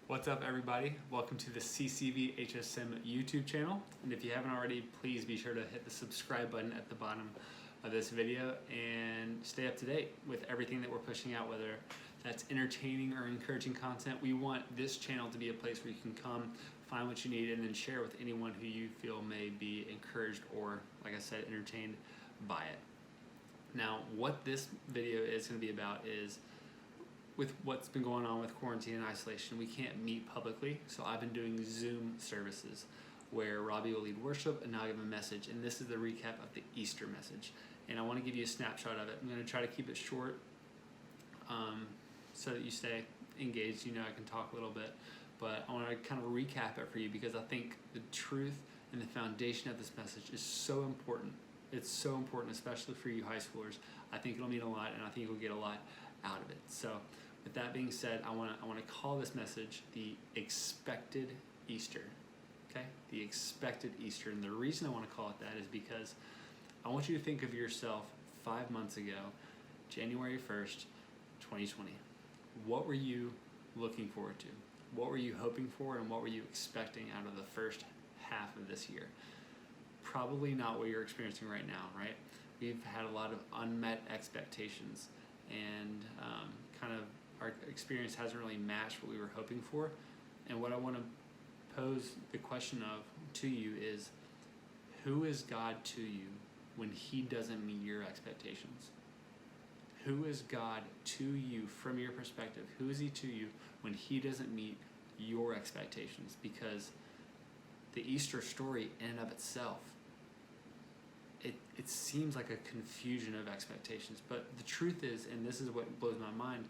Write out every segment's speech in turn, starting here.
What's up, everybody? Welcome to the CCV HSM YouTube channel. And if you haven't already, please be sure to hit the subscribe button at the bottom of this video and stay up to date with everything that we're pushing out, whether that's entertaining or encouraging content. We want this channel to be a place where you can come, find what you need, and then share with anyone who you feel may be encouraged or, like I said, entertained by it. Now, what this video is going to be about is, with what's been going on with quarantine and isolation, we can't meet publicly, so I've been doing Zoom services where Robbie will lead worship and I'll give a message, and this is the recap of the Easter message. And I want to give you a snapshot of it. I'm going to try to keep it short so that you stay engaged. You know, I can talk a little bit, but I want to kind of recap it for you because I think the truth and the foundation of this message is so important. It's so important, especially for you high schoolers. I think it'll mean a lot, and I think you'll get a lot out of it. So with that being said, I want to call this message the Expected Easter. Okay? The Expected Easter. And the reason I want to call it that is because I want you to think of yourself 5 months ago, January 1st, 2020. What were you looking forward to? What were you hoping for, and what were you expecting out of the first half of this year? Probably not what you're experiencing right now, right? We've had a lot of unmet expectations, and kind of our experience hasn't really matched what we were hoping for. And what I want to pose the question of to you is, who is God to you when He doesn't meet your expectations? Who is God to you from your perspective? Who is He to you when He doesn't meet your expectations? Because the Easter story in and of itself, it seems like a confusion of expectations. But the truth is, and this is what blows my mind,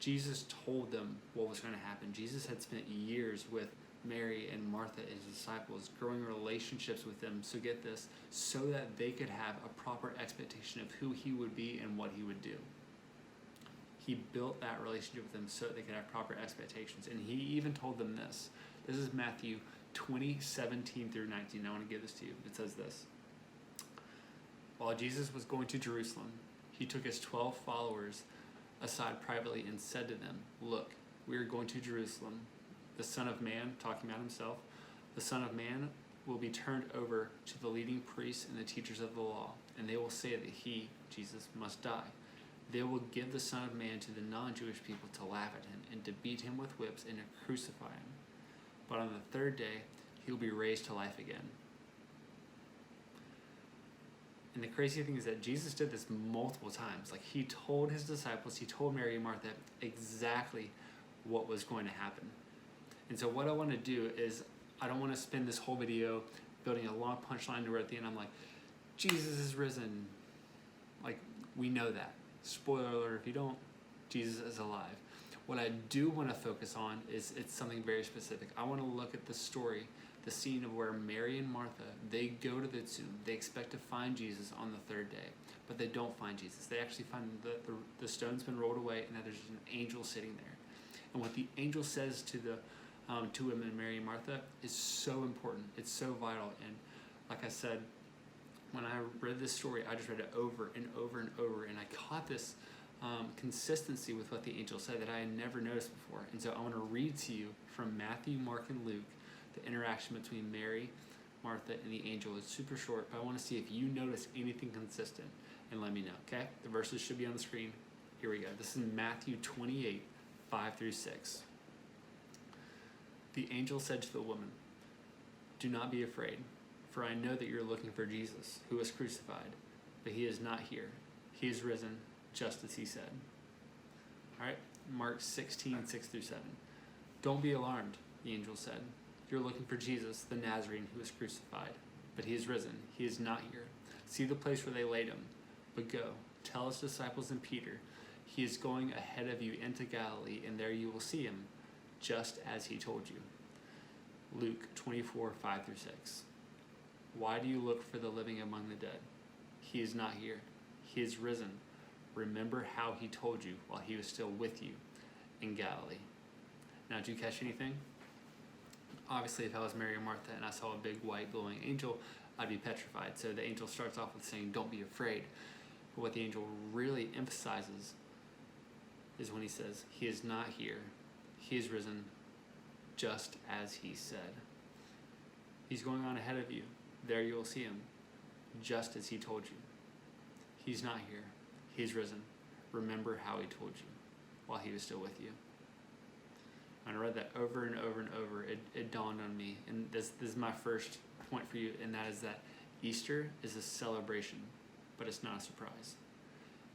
Jesus told them what was going to happen. Jesus had spent years with Mary and Martha, His disciples, growing relationships with them, so get this, so that they could have a proper expectation of who He would be and what He would do. He built that relationship with them so that they could have proper expectations. And He even told them this. This is Matthew 20:17 through 19. I want to give this to you. It says this. While Jesus was going to Jerusalem, He took His 12 followers aside privately and said to them, "Look, we are going to Jerusalem. The Son of Man," talking about Himself, "the Son of Man will be turned over to the leading priests and the teachers of the law, and they will say that He, Jesus, must die. They will give the Son of Man to the non-Jewish people to laugh at Him and to beat Him with whips and to crucify Him. But on the third day, He will be raised to life again." And the crazy thing is that Jesus did this multiple times. Like, He told His disciples, He told Mary and Martha exactly what was going to happen. And so what I want to do is, I don't want to spend this whole video building a long punchline to where at the end I'm like, Jesus is risen. Like, we know that. Spoiler alert if you don't, Jesus is alive. What I do want to focus on is it's something very specific. I want to look at the story, the scene of where Mary and Martha, they go to the tomb. They expect to find Jesus on the third day, but they don't find Jesus. They actually find the stone's been rolled away and that there's an angel sitting there. And what the angel says to the two women, Mary and Martha, is so important. It's so vital. And like I said, when I read this story, I just read it over and over and over, and I caught this consistency with what the angel said that I had never noticed before. And so I want to read to you from Matthew, Mark, and Luke, the interaction between Mary, Martha, and the angel. It's super short, but I want to see if you notice anything consistent, and let me know, okay? The verses should be on the screen. Here we go. This is Matthew 28, 5 through 6. The angel said to the woman, "Do not be afraid, for I know that you're looking for Jesus, who was crucified, but He is not here. He is risen, just as He said." All right, Mark 16, 6 through 7. "Don't be alarmed," the angel said. "You're looking for Jesus, the Nazarene, who was crucified, but He is risen. He is not here. See the place where they laid Him. But go, tell His disciples and Peter, He is going ahead of you into Galilee, and there you will see Him, just as He told you." Luke 24, 5 through 6. "Why do you look for the living among the dead? He is not here. He is risen. Remember how He told you while He was still with you in Galilee." Now, did you catch anything? Obviously, if I was Mary or Martha and I saw a big white glowing angel, I'd be petrified. So the angel starts off with saying, don't be afraid. But what the angel really emphasizes is when he says, he is not here. He is risen just as he said. He's going on ahead of you. There you will see him, just as he told you. He's not here. He's risen. Remember how he told you while he was still with you. When I read that over and over and over, it dawned on me. And this is my first point for you, and that is that Easter is a celebration, but it's not a surprise.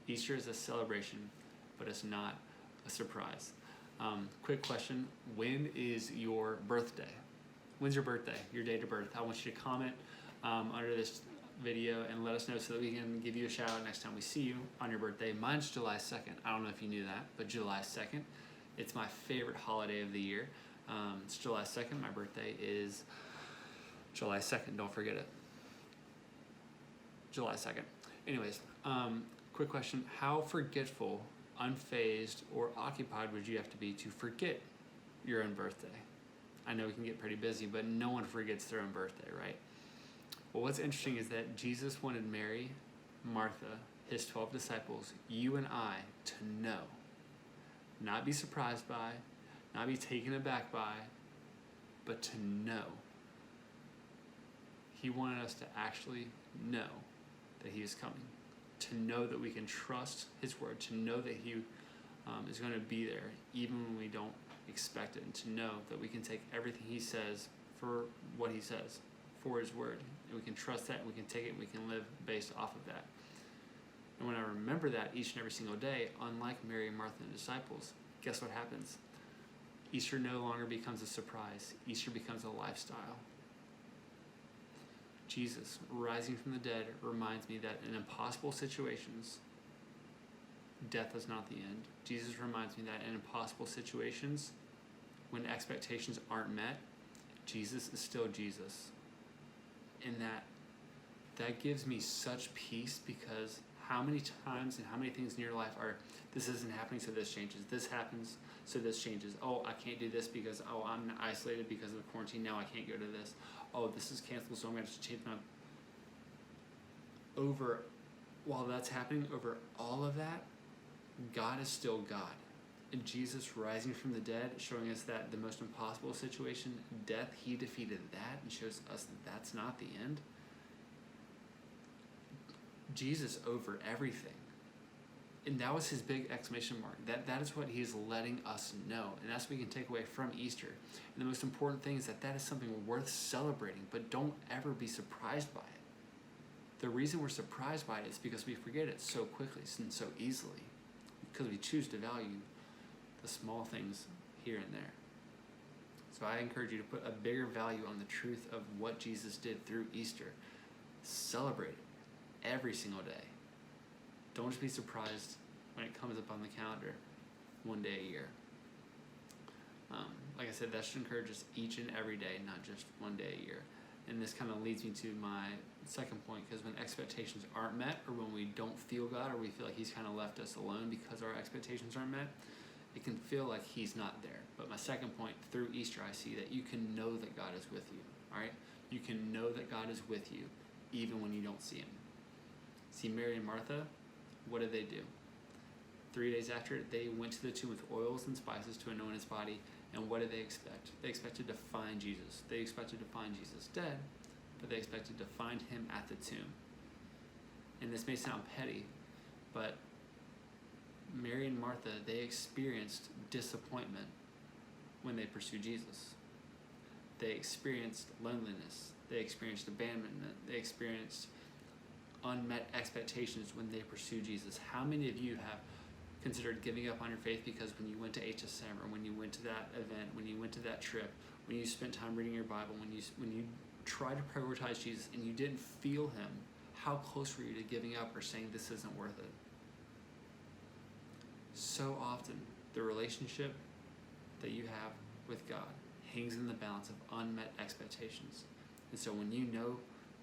Easter is a celebration, but it's not a surprise. Quick question, when is your birthday? When's your birthday, your date of birth? I want you to comment under this video and let us know so that we can give you a shout out next time we see you on your birthday. Mine's July 2nd. I don't know if you knew that, but July 2nd. It's my favorite holiday of the year. It's July 2nd. My birthday is July 2nd. Don't forget it. July 2nd. Anyways, quick question. How forgetful, unfazed, or occupied would you have to be to forget your own birthday? I know we can get pretty busy, but no one forgets their own birthday, right? Well, what's interesting is that Jesus wanted Mary, Martha, his 12 disciples, you and I, to know. Not be surprised by, not be taken aback by, but to know. He wanted us to actually know that he is coming. To know that we can trust his word. To know that he is going to be there even when we don't expect it. And to know that we can take everything he says for what he says, for his word. And we can trust that, and we can take it, and we can live based off of that. And when I remember that each and every single day, unlike Mary, Martha, and the disciples, guess what happens? Easter no longer becomes a surprise. Easter becomes a lifestyle. Jesus, rising from the dead, reminds me that in impossible situations, death is not the end. Jesus reminds me that in impossible situations, when expectations aren't met, Jesus is still Jesus. And that gives me such peace, because how many times and how many things in your life are, this isn't happening, so this changes. This happens, so this changes. Oh, I can't do this because, I'm isolated because of the quarantine. Now I can't go to this. Oh, this is canceled, so I'm going to change my... While that's happening, over all of that, God is still God. And Jesus rising from the dead, showing us that the most impossible situation, death, he defeated that and shows us that that's not the end. Jesus over everything. And that was his big exclamation mark. That is what he is letting us know. And that's what we can take away from Easter. And the most important thing is that is something worth celebrating, but don't ever be surprised by it. The reason we're surprised by it is because we forget it so quickly and so easily. Because we choose to value the small things here and there. So I encourage you to put a bigger value on the truth of what Jesus did through Easter. Celebrate it every single day. Don't just be surprised when it comes up on the calendar one day a year. Like I said, that should encourage us each and every day, not just one day a year. And this kind of leads me to my second point, because when expectations aren't met, or when we don't feel God, or we feel like he's kind of left us alone because our expectations aren't met, it can feel like he's not there. But my second point, through Easter, I see that you can know that God is with you, all right? You can know that God is with you even when you don't see him. See, Mary and Martha, what did they do? 3 days after, they went to the tomb with oils and spices to anoint his body. And what did they expect? They expected to find Jesus. They expected to find Jesus dead, but they expected to find him at the tomb. And this may sound petty, but Mary and Martha, they experienced disappointment when they pursued Jesus. They experienced loneliness. They experienced abandonment. They experienced unmet expectations when they pursued Jesus. How many of you have considered giving up on your faith because when you went to HSM, or when you went to that event, when you went to that trip, when you spent time reading your Bible, when you tried to prioritize Jesus and you didn't feel him, how close were you to giving up or saying this isn't worth it? So often, the relationship that you have with God hangs in the balance of unmet expectations. And so when you know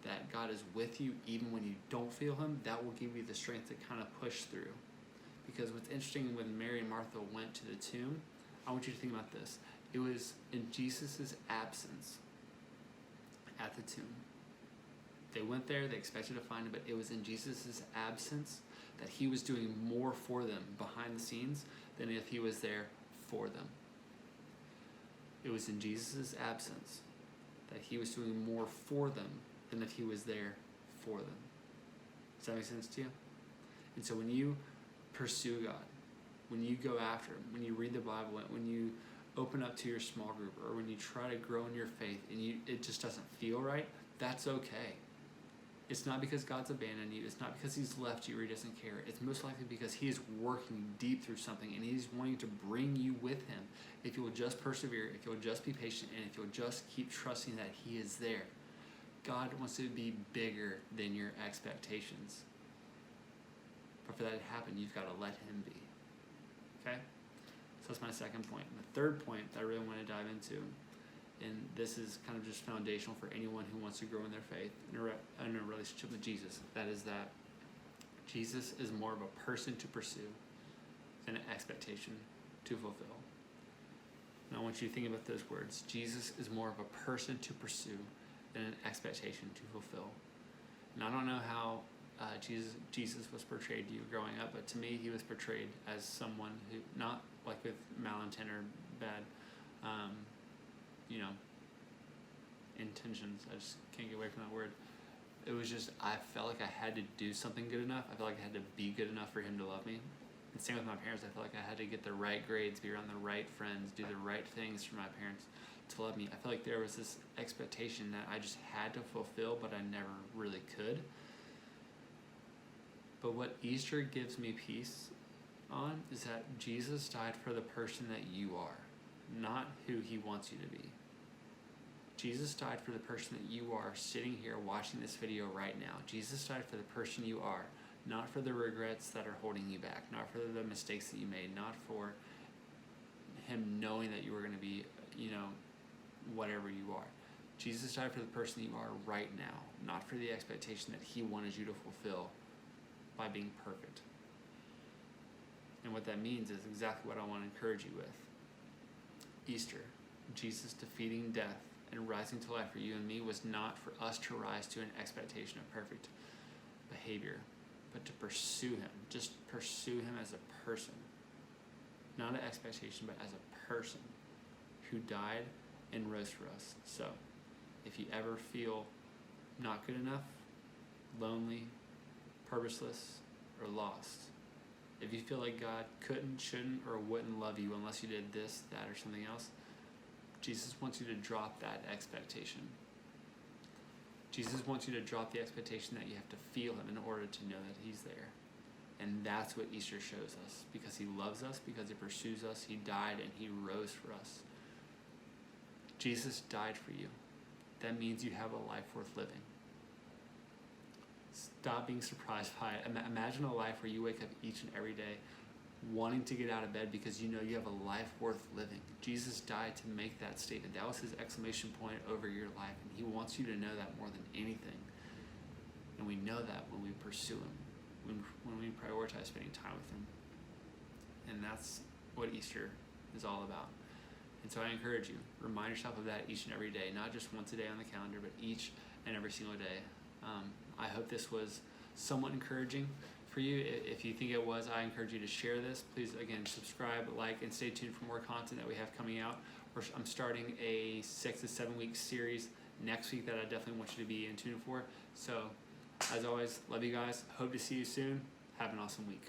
that God is with you even when you don't feel him, that will give you the strength to kind of push through. Because what's interesting, when Mary and Martha went to the tomb, I want you to think about this. It was in Jesus' absence at the tomb They went there, they expected to find him, but it was in Jesus' absence that he was doing more for them behind the scenes than if he was there for them. It was in Jesus' absence that he was doing more for them than if he was there for them. Does that make sense to you? And so when you pursue God, when you go after him, when you read the Bible, when you open up to your small group, or when you try to grow in your faith and it just doesn't feel right, that's okay. It's not because God's abandoned you. It's not because he's left you or he doesn't care. It's most likely because he is working deep through something and he's wanting to bring you with him. If you will just persevere, if you'll just be patient, and if you'll just keep trusting that he is there. God wants to be bigger than your expectations. But for that to happen, you've got to let him be. Okay? So that's my second point. And the third point that I really want to dive into, and this is kind of just foundational for anyone who wants to grow in their faith in a relationship with Jesus, that is that Jesus is more of a person to pursue than an expectation to fulfill. And I want you to think about those words. Jesus is more of a person to pursue than an expectation to fulfill. And I don't know how Jesus was portrayed to you growing up, but to me he was portrayed as someone who, not like with malintent or bad intentions. I just can't get away from that word. It was just, I felt like I had to do something good enough. I felt like I had to be good enough for him to love me. And same with my parents. I felt like I had to get the right grades, be around the right friends, do the right things for my parents to love me. I felt like there was this expectation that I just had to fulfill, but I never really could. But what Easter gives me peace on is that Jesus died for the person that you are, not who he wants you to be. Jesus died for the person that you are sitting here watching this video right now. Jesus died for the person you are, not for the regrets that are holding you back, not for the mistakes that you made, not for him knowing that you were going to be, whatever you are. Jesus died for the person you are right now, not for the expectation that he wanted you to fulfill by being perfect. And what that means is exactly what I want to encourage you with. Easter, Jesus defeating death and rising to life for you and me was not for us to rise to an expectation of perfect behavior, but to pursue him. Just pursue him as a person. Not an expectation, but as a person who died and rose for us. So, if you ever feel not good enough, lonely, purposeless, or lost, if you feel like God couldn't, shouldn't, or wouldn't love you unless you did this, that, or something else, Jesus wants you to drop that expectation. Jesus wants you to drop the expectation that you have to feel him in order to know that he's there. And that's what Easter shows us. Because he loves us, because he pursues us, he died and he rose for us. Jesus died for you. That means you have a life worth living. Stop being surprised by it. Imagine a life where you wake up each and every day wanting to get out of bed because you know you have a life worth living. Jesus died to make that statement. That was his exclamation point over your life, and he wants you to know that more than anything. And we know that when we pursue him, when we prioritize spending time with him. And that's what Easter is all about. And so I encourage you, remind yourself of that each and every day, not just once a day on the calendar, but each and every single day. I hope this was somewhat encouraging for you. If you think it was, I encourage you to share this. Please, again, subscribe, like, and stay tuned for more content that we have coming out. I'm starting a 6 to 7 week series next week that I definitely want you to be in tune for. So, as always, love you guys. Hope to see you soon. Have an awesome week.